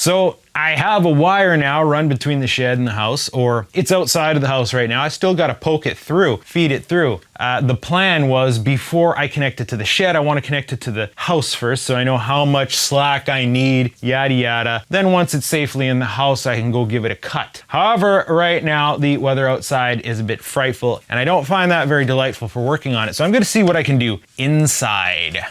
So I have a wire now run between the shed and the house, or it's outside of the house right now. I still got to poke it through, feed it through. The plan was before I connect it to the shed, I want to connect it to the house first so I know how much slack I need, yada yada. Then once it's safely in the house, I can go give it a cut. However, right now the weather outside is a bit frightful and I don't find that very delightful for working on it. So I'm going to see what I can do inside.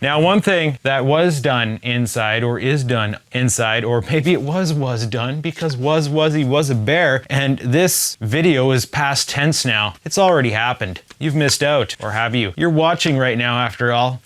Now, one thing that was done inside, or is done inside, or maybe it was done because he was a bear, and this video is past tense now. It's already happened. You've missed out, or have you? You're watching right now after all.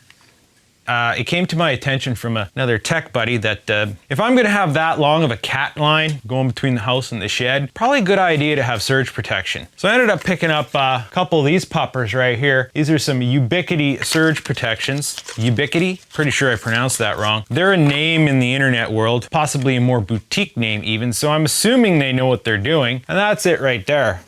It came to my attention from another tech buddy that if I'm gonna have that long of a cat line going between the house and the shed, probably a good idea to have surge protection. So I ended up picking up a couple of these puppers right here. These are some Ubiquity surge protections. Ubiquity? Pretty sure I pronounced that wrong. They're a name in the internet world, possibly a more boutique name even, so I'm assuming they know what they're doing. And that's it right there.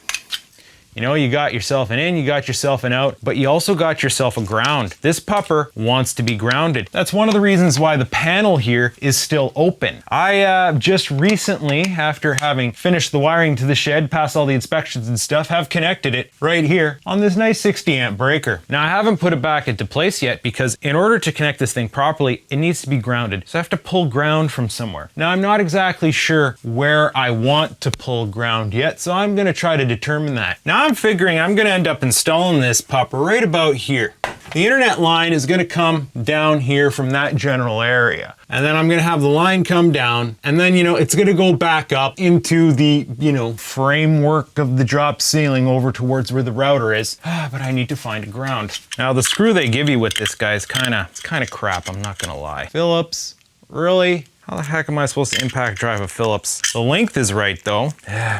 You know, you got yourself an in, you got yourself an out, but you also got yourself a ground. This pupper wants to be grounded. That's one of the reasons why the panel here is still open. I just recently, after having finished the wiring to the shed, passed all the inspections and stuff, have connected it right here on this nice 60 amp breaker. Now I haven't put it back into place yet because in order to connect this thing properly, it needs to be grounded. So I have to pull ground from somewhere. Now I'm not exactly sure where I want to pull ground yet, so I'm gonna try to determine that. Now I'm figuring I'm gonna end up installing this pupper right about here. The internet line is gonna come down here from that general area. And then I'm gonna have the line come down, and then, you know, it's gonna go back up into the, you know, framework of the drop ceiling over towards where the router is. But I need to find a ground. Now the screw they give you with this guy is it's kinda crap, I'm not gonna lie. Phillips, really? How the heck am I supposed to impact drive a Phillips? The length is right though.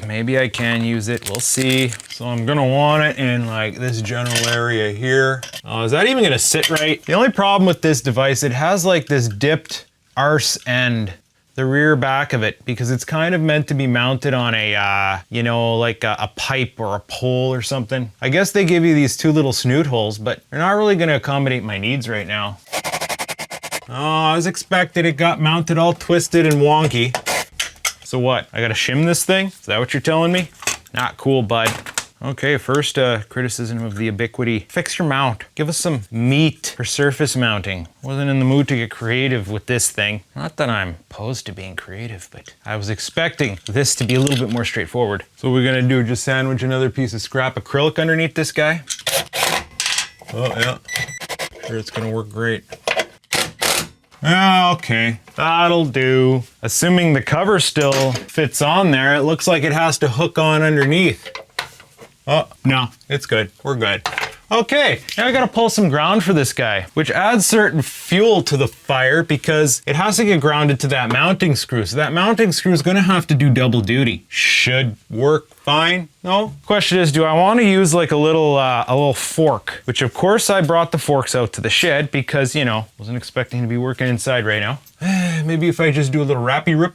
Maybe I can use it, we'll see. So I'm gonna want it in like this general area here. Oh, is that even gonna sit right? The only problem with this device, it has like this dipped arse end, the rear back of it, because it's kind of meant to be mounted on a, you know, like a pipe or a pole or something. I guess they give you these two little snoot holes, but they're not really gonna accommodate my needs right now. Oh, I was expecting it got mounted all twisted and wonky. So what? I gotta shim this thing? Is that what you're telling me? Not cool, bud. Okay, first criticism of the Ubiquity. Fix your mount. Give us some meat for surface mounting. Wasn't in the mood to get creative with this thing. Not that I'm opposed to being creative, but I was expecting this to be a little bit more straightforward. So what we're gonna do, just sandwich another piece of scrap acrylic underneath this guy. Oh yeah, sure it's gonna work great. Okay, that'll do. Assuming the cover still fits on there, it looks like it has to hook on underneath. Oh, no, it's good. We're good. Okay, now I gotta pull some ground for this guy, which adds certain fuel to the fire because it has to get grounded to that mounting screw. So that mounting screw is gonna have to do double duty. Should work fine. No? Question is, do I want to use like a little fork? Which of course I brought the forks out to the shed because, you know, wasn't expecting to be working inside right now. Maybe if I just do a little rappy rip.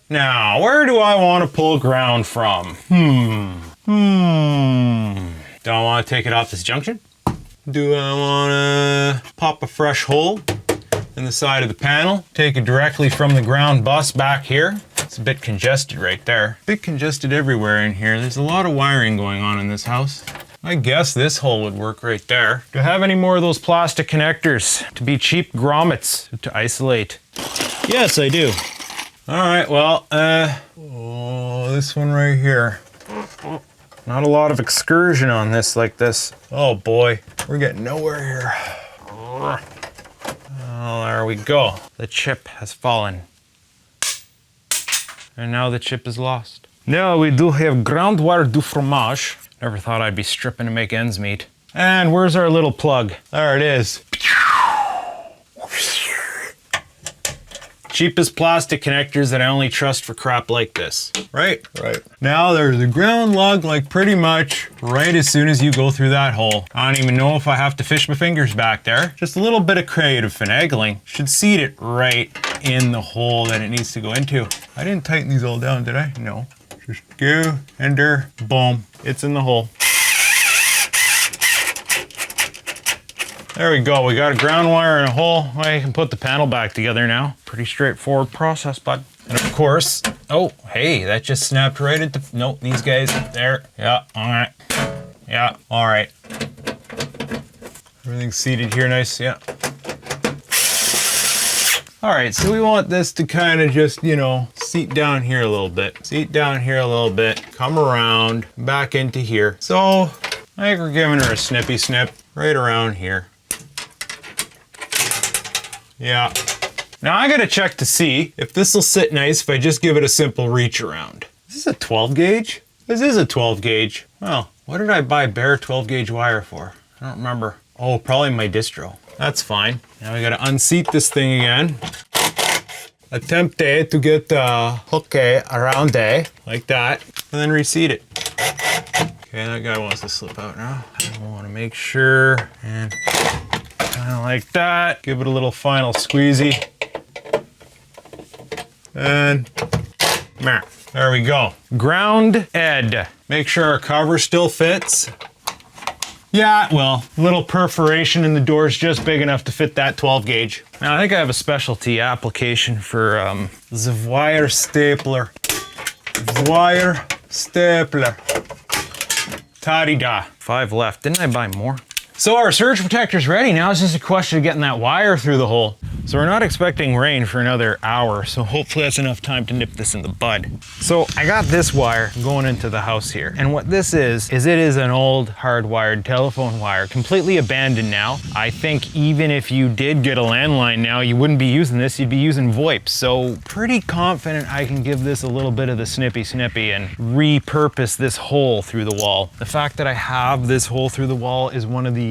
Now, where do I want to pull ground from? Do I want to take it off this junction? Do I want to pop a fresh hole in the side of the panel? Take it directly from the ground bus back here? It's a bit congested right there. A bit congested everywhere in here. There's a lot of wiring going on in this house. I guess this hole would work right there. Do I have any more of those plastic connectors to be cheap grommets to isolate? Yes, I do. All right, well, this one right here. Not a lot of excursion on this like this. Oh boy, we're getting nowhere here. Oh, there we go. The chip has fallen. And now the chip is lost. Now we do have groundwire du fromage. Never thought I'd be stripping to make ends meet. And where's our little plug? There it is. Cheapest plastic connectors that I only trust for crap like this. Right? Right. Now there's a ground lug like pretty much right as soon as you go through that hole. I don't even know if I have to fish my fingers back there. Just a little bit of creative finagling. Should seat it right in the hole that it needs to go into. I didn't tighten these all down, did I? No. Just go in there, boom, it's in the hole. There we go, we got a ground wire in a hole. I can put the panel back together now. Pretty straightforward process, bud. And of course, oh, hey, that just snapped right into, nope, these guys, there, yeah, all right. Yeah, all right. Everything's seated here nice, yeah. All right, so we want this to kind of just, you know, seat down here a little bit. Seat down here a little bit, come around, back into here. So, I think we're giving her a snippy snip right around here. Yeah. Now I gotta check to see if this will sit nice if I just give it a simple reach around. Is this a 12 gauge? This is a 12 gauge. Well, what did I buy bare 12 gauge wire for? I don't remember. Oh, probably my distro. That's fine. Now we gotta unseat this thing again. Attempt to get the hook around like that, and then reseat it. Okay, that guy wants to slip out now. I wanna make sure, and kind of like that. Give it a little final squeezy. And there we go. Ground ed. Make sure our cover still fits. Yeah, well, little perforation in the door is just big enough to fit that 12 gauge. Now I think I have a specialty application for the wire stapler. Wire stapler. Ta-di-da. 5 left. Didn't I buy more? So our surge protector's ready. Now it's just a question of getting that wire through the hole. So we're not expecting rain for another hour, so hopefully that's enough time to nip this in the bud. So I got this wire going into the house here. And what this is it is an old hardwired telephone wire, completely abandoned now. I think even if you did get a landline now, you wouldn't be using this, you'd be using VoIP. So pretty confident I can give this a little bit of the snippy and repurpose this hole through the wall. The fact that I have this hole through the wall is one of the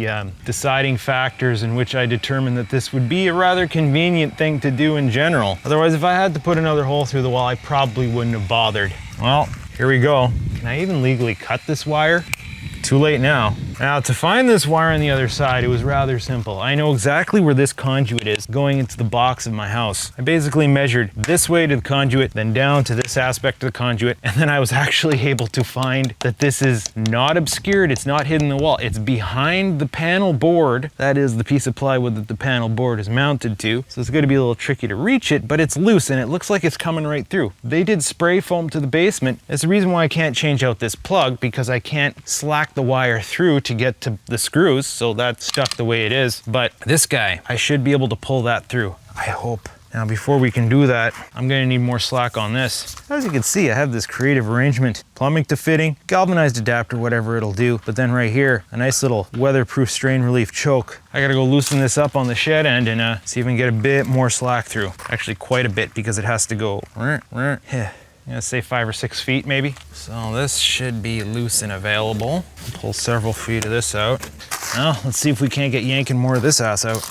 deciding factors in which I determined that this would be a rather convenient thing to do in general. Otherwise, if I had to put another hole through the wall, I probably wouldn't have bothered. Well, here we go. Can I even legally cut this wire? Too late now. Now, to find this wire on the other side, it was rather simple. I know exactly where this conduit is going into the box of my house. I basically measured this way to the conduit, then down to this aspect of the conduit, and then I was actually able to find that this is not obscured, it's not hidden in the wall. It's behind the panel board. That is the piece of plywood that the panel board is mounted to. So it's gonna be a little tricky to reach it, but it's loose and it looks like it's coming right through. They did spray foam to the basement. It's the reason why I can't change out this plug, because I can't slack the wire through to get to the screws, so that's stuck the way it is. But this guy, I should be able to pull that through, I hope. Now before we can do that, I'm gonna need more slack on this. As you can see, I have this creative arrangement. Plumbing to fitting, galvanized adapter, whatever it'll do. But then right here, a nice little weatherproof strain relief choke. I gotta go loosen this up on the shed end and see if we can get a bit more slack through. Actually quite a bit, because it has to go, I'm gonna say 5 or 6 feet maybe. So this should be loose and available. Pull several feet of this out. Now, let's see if we can't get yanking more of this ass out.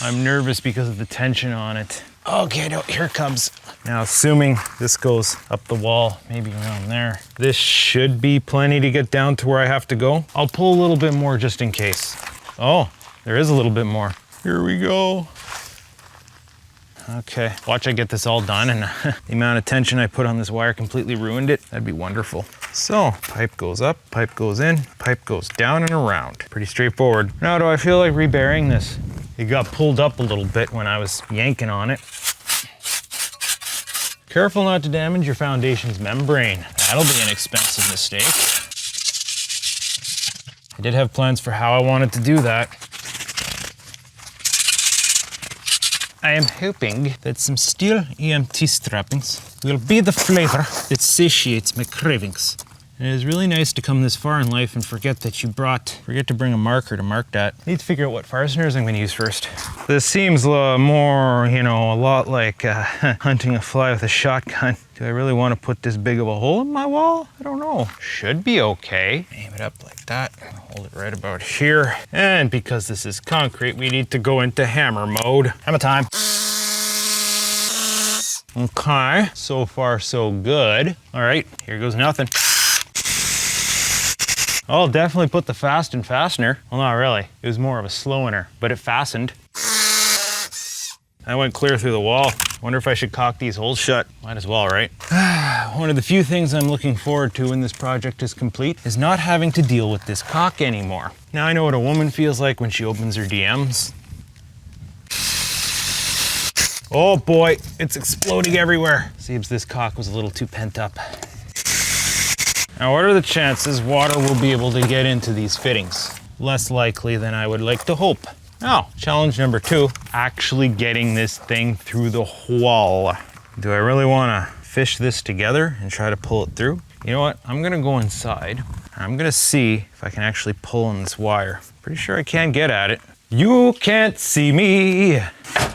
I'm nervous because of the tension on it. Okay, no, here it comes. Now, assuming this goes up the wall, maybe around there, this should be plenty to get down to where I have to go. I'll pull a little bit more just in case. Oh, there is a little bit more. Here we go. Okay, watch I get this all done, and the amount of tension I put on this wire completely ruined it. That'd be wonderful. So, pipe goes up, pipe goes in, pipe goes down and around. Pretty straightforward. Now, do I feel like reburying this? It got pulled up a little bit when I was yanking on it. Careful not to damage your foundation's membrane. That'll be an expensive mistake. I did have plans for how I wanted to do that. I am hoping that some steel EMT strappings will be the flavor that satiates my cravings. It is really nice to come this far in life and forget to bring a marker to mark that. I need to figure out what fasteners I'm gonna use first. This seems more, a lot like hunting a fly with a shotgun. Do I really want to put this big of a hole in my wall? I don't know. Should be okay. Aim it up like that. Hold it right about here. And because this is concrete, we need to go into hammer mode. Hammer time. Okay, so far so good. All right, here goes nothing. I'll definitely put the fastener. Well, not really. It was more of a slowener, but it fastened. that went clear through the wall. Wonder if I should caulk these holes shut. Might as well, right? One of the few things I'm looking forward to when this project is complete is not having to deal with this caulk anymore. Now I know what a woman feels like when she opens her DMs. Oh boy, it's exploding everywhere. Seems this caulk was a little too pent up. Now what are the chances water will be able to get into these fittings? Less likely than I would like to hope. Now, challenge number 2, actually getting this thing through the wall. Do I really want to fish this together and try to pull it through? You know what? I'm gonna go inside. I'm gonna see if I can actually pull on this wire. Pretty sure I can get at it. You can't see me.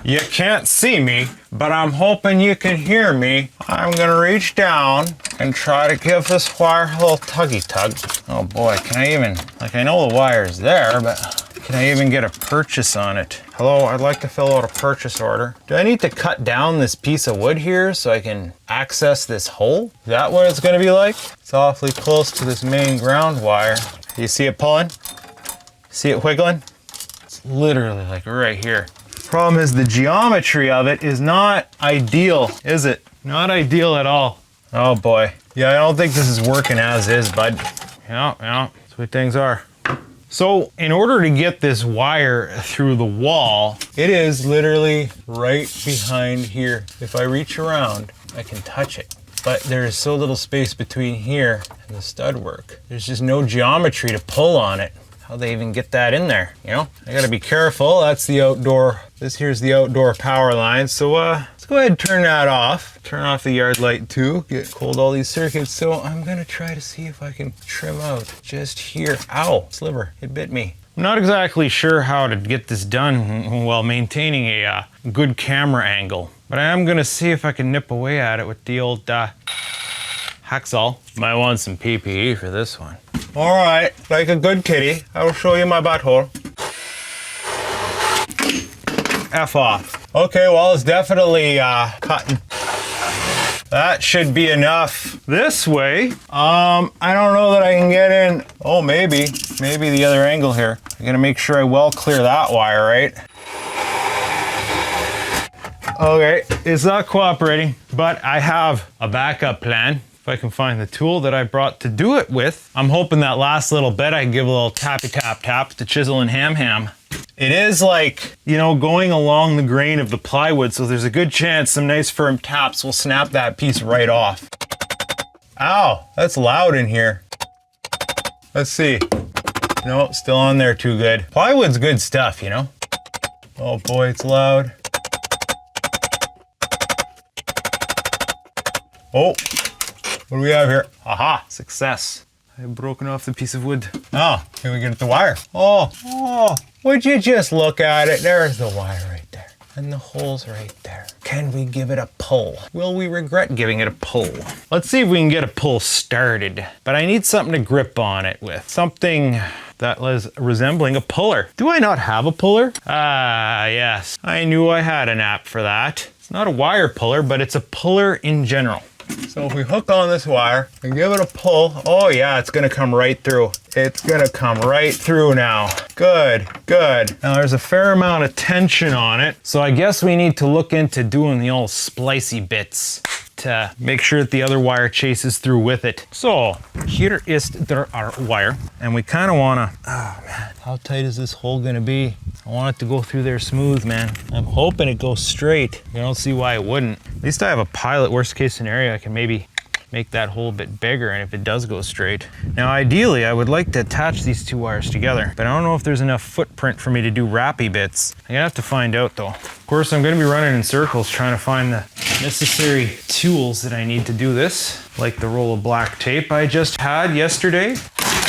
You can't see me, but I'm hoping you can hear me. I'm gonna reach down and try to give this wire a little tuggy tug. Oh boy, can I even, like I know the wire's there, but can I even get a purchase on it? Hello, I'd like to fill out a purchase order. Do I need to cut down this piece of wood here so I can access this hole? Is that what it's gonna be like? It's awfully close to this main ground wire. You see it pulling? See it wiggling? It's literally like right here. Problem is the geometry of it is not ideal, is it? Not ideal at all. Oh boy. Yeah, I don't think this is working as is, bud. Yeah, that's what things are. So in order to get this wire through the wall, it is literally right behind here. If I reach around, I can touch it. But there is so little space between here and the stud work. There's just no geometry to pull on it. How'd they even get that in there? You know, I gotta be careful. That's the outdoor, this here's the outdoor power line. So let's go ahead and turn that off. Turn off the yard light too. Get cold all these circuits. So I'm gonna try to see if I can trim out just here. Ow, sliver, it bit me. I'm not exactly sure how to get this done while maintaining a good camera angle, but I am gonna see if I can nip away at it with the old hacksaw. Might want some PPE for this one. All right, like a good kitty, I will show you my butthole. F off. Okay, well, it's definitely cutting. That should be enough this way. I don't know that I can get in. Oh, maybe the other angle here. I gotta make sure I well clear that wire, right? Okay, it's not cooperating, but I have a backup plan. If I can find the tool that I brought to do it with. I'm hoping that last little bit I can give a little tappy tap tap to chisel and ham. It is like, you know, going along the grain of the plywood, so there's a good chance some nice firm taps will snap that piece right off. Ow, that's loud in here. Let's see. No, still on there too good. Plywood's good stuff, you know? Oh boy, it's loud. Oh. What do we have here? Aha, success. I've broken off the piece of wood. Oh, here we get at the wire. Oh, would you just look at it? There's the wire right there. And the hole's right there. Can we give it a pull? Will we regret giving it a pull? Let's see if we can get a pull started. But I need something to grip on it with. Something that was resembling a puller. Do I not have a puller? Ah, yes. I knew I had an app for that. It's not a wire puller, but it's a puller in general. So if we hook on this wire and give it a pull, oh yeah, it's gonna come right through. It's gonna come right through now. Good. Now there's a fair amount of tension on it, so I guess we need to look into doing the old splicey bits to make sure that the other wire chases through with it. So here is our wire, and we kind of wanna, oh man, how tight is this hole gonna be? I want it to go through there smooth, man. I'm hoping it goes straight. I don't see why it wouldn't. At least I have a pilot. Worst case scenario, I can maybe make that hole a bit bigger, and if it does go straight. Now ideally, I would like to attach these two wires together, but I don't know if there's enough footprint for me to do wrappy bits. I'm gonna have to find out though. Of course, I'm gonna be running in circles trying to find the necessary tools that I need to do this, like the roll of black tape I just had yesterday.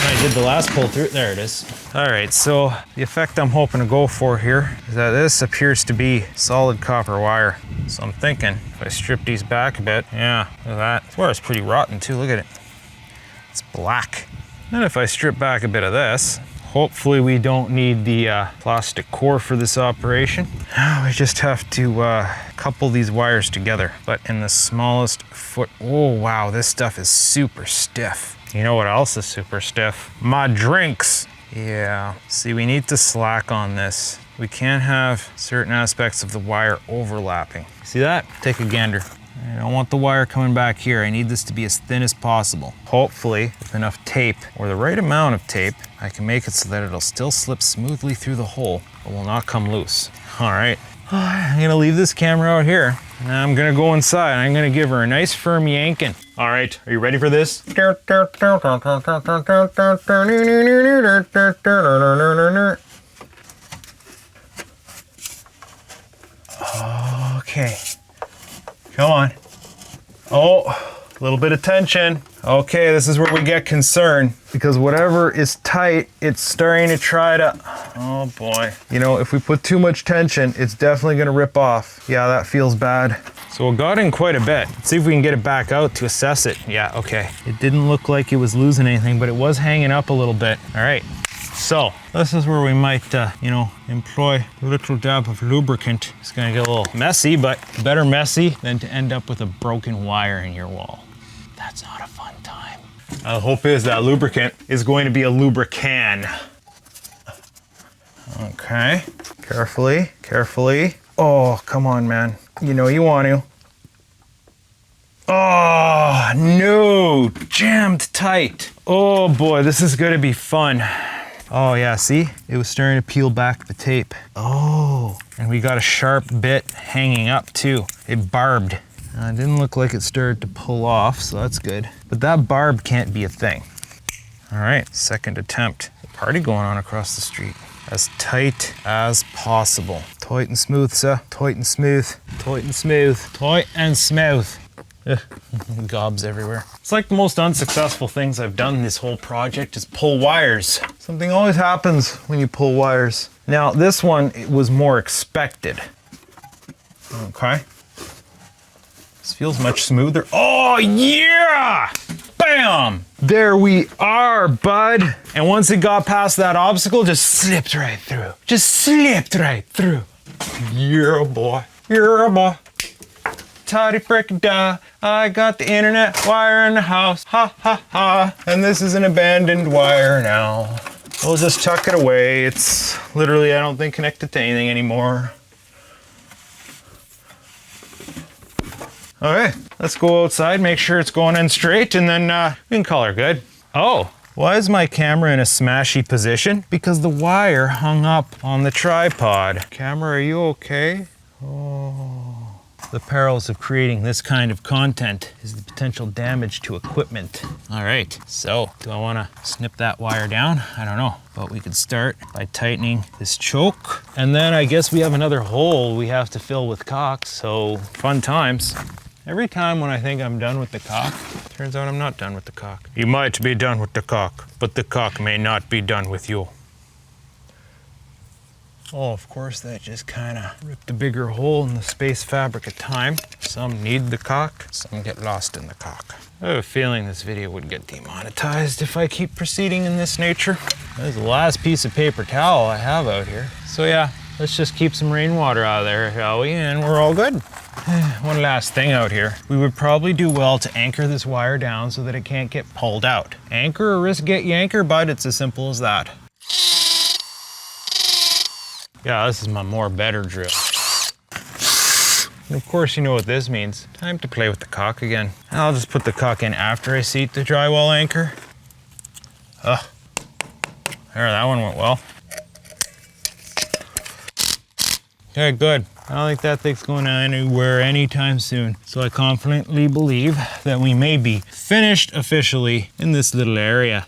And I did the last pull through. There it is. All right, so the effect I'm hoping to go for here is that this appears to be solid copper wire. So I'm thinking if I strip these back a bit, yeah, look at that. This wire is pretty rotten too, look at it. It's black. And if I strip back a bit of this, hopefully we don't need the plastic core for this operation. Now we just have to couple these wires together, but in the smallest foot. Oh wow, this stuff is super stiff. You know what else is super stiff? My drinks. Yeah, see, we need to slack on this. We can't have certain aspects of the wire overlapping. See that? Take a gander. I don't want the wire coming back here. I need this to be as thin as possible. Hopefully, with enough tape, or the right amount of tape, I can make it so that it'll still slip smoothly through the hole, but will not come loose. All right, I'm gonna leave this camera out here. And I'm gonna go inside. I'm gonna give her a nice firm yanking. All right, are you ready for this? Okay, come on. Oh, a little bit of tension. Okay, this is where we get concerned because whatever is tight, it's starting to try to, oh boy. You know, if we put too much tension, it's definitely gonna rip off. Yeah, that feels bad. So it got in quite a bit. Let's see if we can get it back out to assess it. Yeah, okay. It didn't look like it was losing anything, but it was hanging up a little bit. All right. So this is where we might, you know, employ a little dab of lubricant. It's gonna get a little messy, but better messy than to end up with a broken wire in your wall. That's not a fun time. The hope is that lubricant is going to be a lubricant. Okay, carefully, carefully. Oh, come on, man. You know you want to. Oh, no, jammed tight. Oh boy, this is gonna be fun. Oh yeah, see? It was starting to peel back the tape. Oh, and we got a sharp bit hanging up too. It barbed. It didn't look like it started to pull off, so that's good. But that barb can't be a thing. All right, second attempt. Party going on across the street. As tight as possible. Tight and smooth, sir. Tight and smooth. Tight and smooth. Tight and smooth. Gobs everywhere. It's like the most unsuccessful things I've done this whole project is pull wires. Something always happens when you pull wires. Now this one, it was more expected. Okay. This feels much smoother. Oh yeah! Bam! There we are, bud. And once it got past that obstacle, just slipped right through. Just slipped right through. Yeah, boy. Yeah, boy. Toddy frickin' da. I got the internet wire in the house. Ha ha ha. And this is an abandoned wire now. We'll just tuck it away. It's literally, I don't think, connected to anything anymore. Okay, let's go outside, make sure it's going in straight, and then we can call her good. Oh, why is my camera in a smashy position? Because the wire hung up on the tripod. Camera, are you okay? Oh. The perils of creating this kind of content is the potential damage to equipment. All right, so do I wanna snip that wire down? I don't know, but we could start by tightening this choke. And then I guess we have another hole we have to fill with caulk, so fun times. Every time when I think I'm done with the caulk, turns out I'm not done with the caulk. You might be done with the caulk, but the caulk may not be done with you. Oh, of course, that just kind of ripped a bigger hole in the space fabric of time. Some need the caulk, some get lost in the caulk. I have a feeling this video would get demonetized if I keep proceeding in this nature. This is the last piece of paper towel I have out here. So yeah, let's just keep some rainwater out of there, shall we? And we're all good. One last thing out here. We would probably do well to anchor this wire down so that it can't get pulled out. Anchor or risk get yanker, but it's as simple as that. Yeah, this is my more better drill. And of course you know what this means. Time to play with the caulk again. I'll just put the caulk in after I seat the drywall anchor. There, that one went well. Okay, good. I don't think that thing's going anywhere anytime soon. So I confidently believe that we may be finished officially in this little area.